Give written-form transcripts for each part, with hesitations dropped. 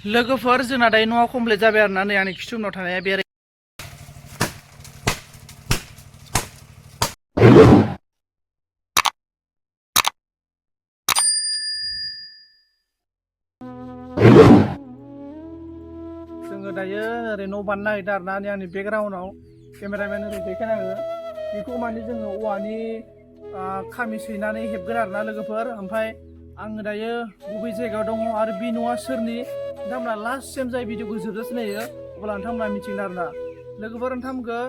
लोगोफोर जोंना दायो न'आ कमप्लिट जाबाय आरोना नै आंनि खिथु उनाव थानाया बेराय जोङो दायो ओरै न' बानायनो नागिरदों आरोना नै आंनि बेकग्राउन्डआव केमेरामेन ओरै देखायनाङो बेखौ माने जोङो औवानि खामि सैनानै हेबगोन आरोना लोगोफोर ओमफ्राय आङो दायो बबे जायगायाव दङ आरो बे न'आ सोरनि नोंथांमोना लास्ट सेम जाय भिडिअखौ जोबजासे नायो अब्ला नोंथांमोना मिथिगोन आरोना लोगोफोर नोंथांमोनखौ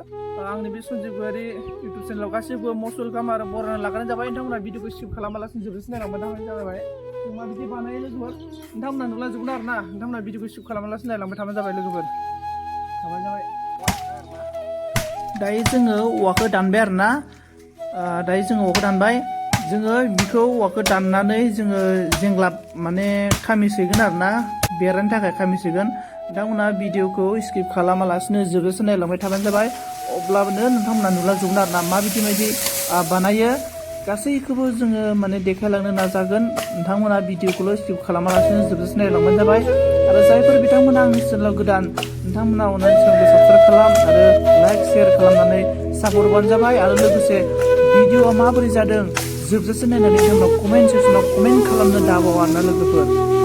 आंनि बे सन्जिबआरि इउटुब चेनेलाव गासैबो मस्ट वेलकाम आरो बरायना लाग्रोनाय जाबाय नोंथांमोना भिडिअखौ स्किप खालामालासिनो जोबजासे नायलांबाय थाबानो जाबाय जों मा बिदि बानायो लोगोफोर नोंथांमोना नुलांजोबगोन आरोना नोंथांमोना भिडिअखौ स्किप खालामालासिनो नायलांबाय थाबानो जाबाय लोगोफोर थाबानो जाबाय दायो जोङो औवाखौ दानबाय आरोना दायो जोङो औवाखौ दानबाय जोङो बिखौ औवाखौ दाननानै जोङो जेंग्लाब माने खामि सैगोन आरोना बेरायनो थाखाय खामि सैगोन नोंथांमोना भिडिअखौ स्किप खालामालासिनो जोबजासे नायलांबाय थाबानो जाबाय अब्लानो नोंथांमोना नुलांजोबगोन आरोना माबायदि बानायो गासैखौबो जोङो माने देखायलांनो नाजागोन नोंथांमोना भिडिअखौल' स्किप खालामालासिनो जोबजासे नायलांबानो जाबाय आरो जायफोर बिथांमोना आंनि चेनेलाव गोदान नोंथांमोना अननानै चेनेलखौ साबस्क्राइब खालाम आरो लाइक शेयार खालामनानै सापर्ट होबानो जाबाय आरो लोगोसे भिडिअआ माबोरै जादों जोबजासे नायनानै जोंनाव कमेन्ट सेक्सनाव कमेन्ट खालामनो दाबाव आरोना लोगोफोर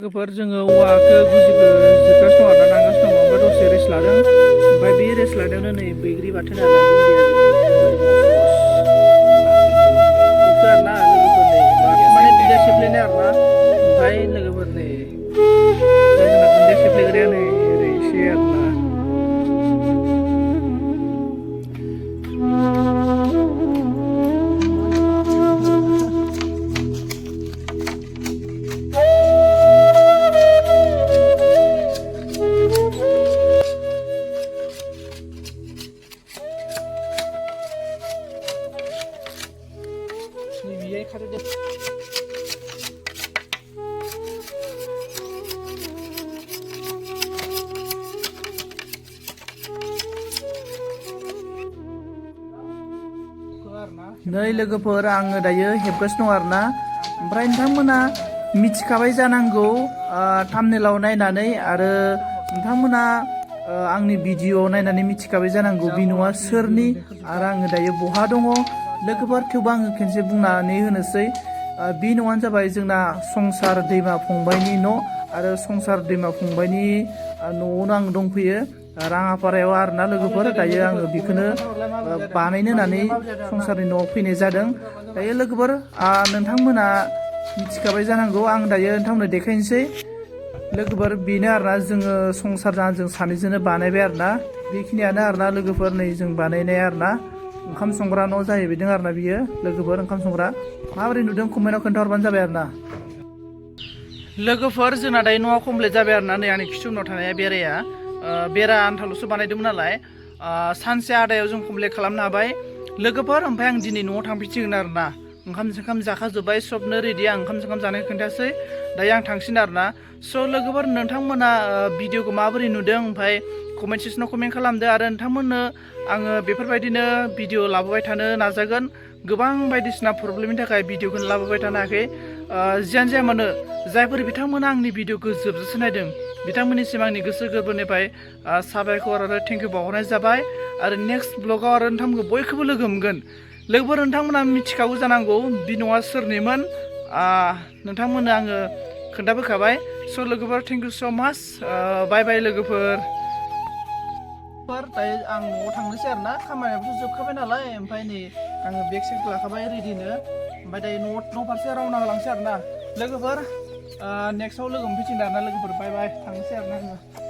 लोगोफोर जोङो औवाखौ गुजिखौ जिरगासिनो दं आरोना दानगासिनो दङ ओमफ्राय दसे रेस्ट लादों ओमफ्राय बे रेस्ट लानायावनो नै बैग्रि बाथोन आरोना आरोना लोगोफोर नै माने दुन्दिया सेफ्लेनाय आरोना ओमफ्राय लोगोफोर नै जोंना दुन्दिया सेफ्लेग्राया नै ओरै एसे आरोना नै लोगोफोर आङो दायो हेबगासिनो दं आरोना ओमफ्राय नोंथांमोना मिथिखाबाय जानांगौ थाम्बनेलाव नायनानै आरो नोंथांमोना आंनि भिडिअ नायनानै मिथिखाबाय जानांगौ बे न'आ सोरनि आरो आङो दायो बहा दङ लोगोफोर थेवबो आङो खेनसे बुंनानै होनोसै बे न'आनो जाबाय जोंना संसार दैमा फंबायनि न' आरो संसार दैमा फंबायनि न'आवनो आं दंफैयो राङापारायाव आरोना लोगोफोर दायो आङो बेखौनो बानायनो होननानै संसारनि न'आव फैनाय जादों दायो लोगोफोर नोंथांमोना मिथिखाबाय जानांगौ आं दायो नोंथांमोननो देखायनोसै लोगोफोर बेनो आरोना जोङो संसार जों सानैजोंनो बानायबाय आरोना बेखिनियानो आरोना लोगोफोर नै जों बानायनाय आरोना ओंखाम संग्रा न' जाहैबायदों आरोना बियो लोगोफोर ओंखाम संग्रा माबोरै नुदों कमेन्टआव खोन्थाहरबानो जाबाय आरोना लोगोफोर जोंना दायो न'आ कमप्लिट जाबाय आरोना नै आंनि खिथु उनाव थानाया बेरा आन्थाल'सो बानायदोंमोन नालाय सानसे आदायाव जों कमप्लिट खालामनो हाबाय लोगोफोर ओमफ्राय आं दिनै न'आव थांफिनसिगोन आरोना ओंखाम जाखाजोब्बाय सबनो रेडि आं ओंखाम जानायखौ खोन्थासै दायो आं थांसिन आरोना स' लोगोफोर नोंथांमोना भिडिअखौ माबोरै नुदों ओमफ्राय कमेन्ट सेक्सनाव कमेन्ट खालामदो आरो नोंथांमोननो आङो बेफोरबायदिनो भिडिअ लाबोबाय थानो नाजागोन गोबां बायदिसिना प्रब्लेमनि थाखाय भिडिअखौनो लाबोबाय थानो हायाखै जियानो जाया मानो जायफोर बिथांमोना आंनि भिडिअखौ जोबजासे नायदों बिथांमोननिसिम आंनि गोसो गोरबोनिफ्राय साबायखर आरो थेंकिउ बावहरनाय जाबाय आरो नेक्स्ट ब्लगाव आरो नोंथांमोनखौ बयखौबो लोगो मोनगोन लोगोफोर नोंथांमोना मिथिखागौ जानांगौ बि न'आ सोरनिमोन नोंथांमोननो आङो खोन्थाबोखाबाय स' लोगोफोर थेंकिउ स' माच बाय बाय लोगोफोर दायो आं न'आव थांनोसै आरो ना खामानियाबोथ' जोबखाबाय नालाय ओमफ्राय नै आङो बेग सेग लाखाबाय रेडिनो ओमफ्राय दायो न' फारसे रावना होलांसै आरो ना लोगोफोर नेक्स्टआव लोगो मोनफैसिगोन आरो ना लोगोफोर बाय बाय थांनोसै आरो ना आङो